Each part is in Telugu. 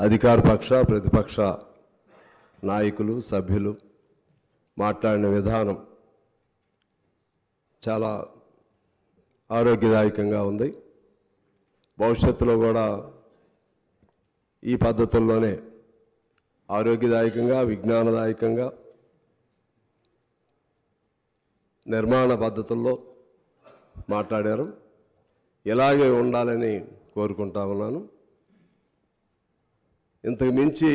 అధికార పక్ష ప్రతిపక్ష నాయకులు సభ్యులు మాట్లాడిన విధానం చాలా ఆరోగ్యదాయకంగా ఉంది. భవిష్యత్తులో కూడా ఈ పద్ధతుల్లోనే ఆరోగ్యదాయకంగా విజ్ఞానదాయకంగా నిర్మాణ పద్ధతుల్లో మాట్లాడారు. ఇలాగే ఉండాలని కోరుకుంటా ఉన్నాను. ఇంతకు మించి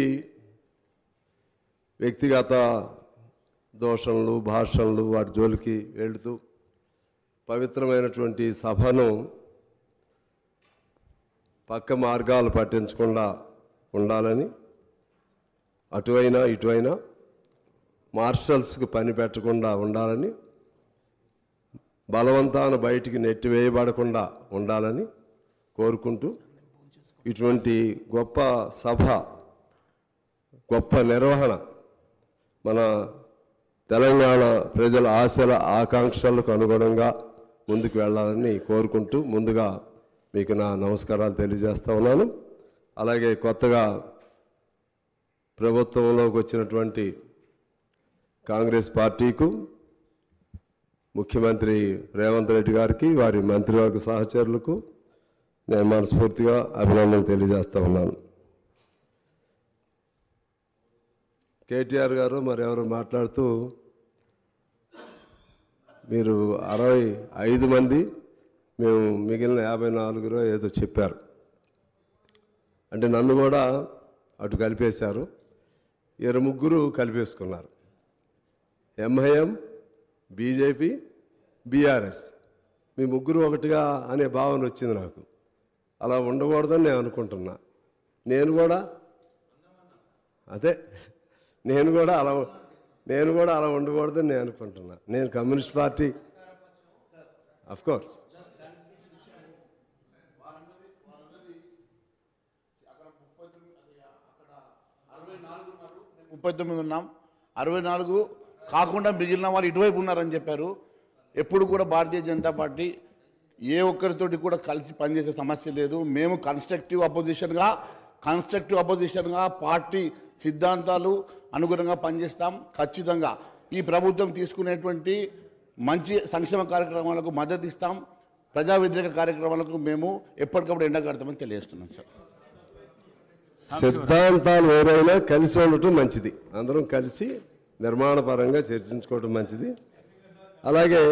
వ్యక్తిగత దోషణలు భాషణలు వాటి జోలికి వెళుతూ పవిత్రమైనటువంటి సభను పక్క మార్గాలు పట్టించకుండా ఉండాలని అటువైనా ఇటువైనా మార్షల్స్కి పని పెట్టకుండా ఉండాలని బలవంతాన బయటికి నెట్టివేయబడకుండా ఉండాలని కోరుకుంటూ ఇటువంటి గొప్ప సభ గొప్ప నిర్వహణ మన తెలంగాణ ప్రజల ఆశల ఆకాంక్షలకు అనుగుణంగా ముందుకు వెళ్ళాలని కోరుకుంటూ ముందుగా మీకు నా నమస్కారాలు తెలియజేస్తా ఉన్నాను. అలాగే కొత్తగా ప్రభుత్వంలోకి వచ్చినటువంటి కాంగ్రెస్ పార్టీకు ముఖ్యమంత్రి రేవంత్ రెడ్డి గారికి వారి మంత్రివర్గ సహచరులకు నేను మనస్ఫూర్తిగా అభినందనలు తెలియజేస్తా ఉన్నాను. కేటీఆర్ గారు మరెవరు మాట్లాడుతూ మీరు 65 మంది మేము మిగిలిన 54 ఏదో చెప్పారు. అంటే నన్ను కూడా అటు కలిపేశారు. 23 కలిపేసుకున్నారు. ఎంఐఎం బీజేపీ బీఆర్ఎస్ మీ ముగ్గురు ఒకటిగా అనే భావన వచ్చింది నాకు. అలా ఉండకూడదని నేను అనుకుంటున్నా. నేను కూడా అలా ఉండకూడదని నేను అనుకుంటున్నా. నేను కమ్యూనిస్ట్ పార్టీ అఫ్కోర్స్ ఉన్నాం. 64 కాకుండా మిగిలిన వాళ్ళు ఇటువైపు ఉన్నారని చెప్పారు. ఎప్పుడు కూడా భారతీయ జనతా పార్టీ ఏ ఒక్కరితోటి కూడా కలిసి పనిచేసే సమస్య లేదు. మేము కన్స్ట్రక్టివ్ అపోజిషన్గా పార్టీ సిద్ధాంతాలు అనుగుణంగా పనిచేస్తాం. ఖచ్చితంగా ఈ ప్రభుత్వం తీసుకునేటువంటి మంచి సంక్షేమ కార్యక్రమాలకు మద్దతు ఇస్తాం. ప్రజా వ్యతిరేక కార్యక్రమాలకు మేము ఎప్పటికప్పుడు ఎండగడతామని తెలియజేస్తున్నాం. సార్, సిద్ధాంతాలు ఏవైనా కలిసి ఉండటం మంచిది. అందరం కలిసి నిర్మాణపరంగా చర్చించుకోవడం మంచిది. అలాగే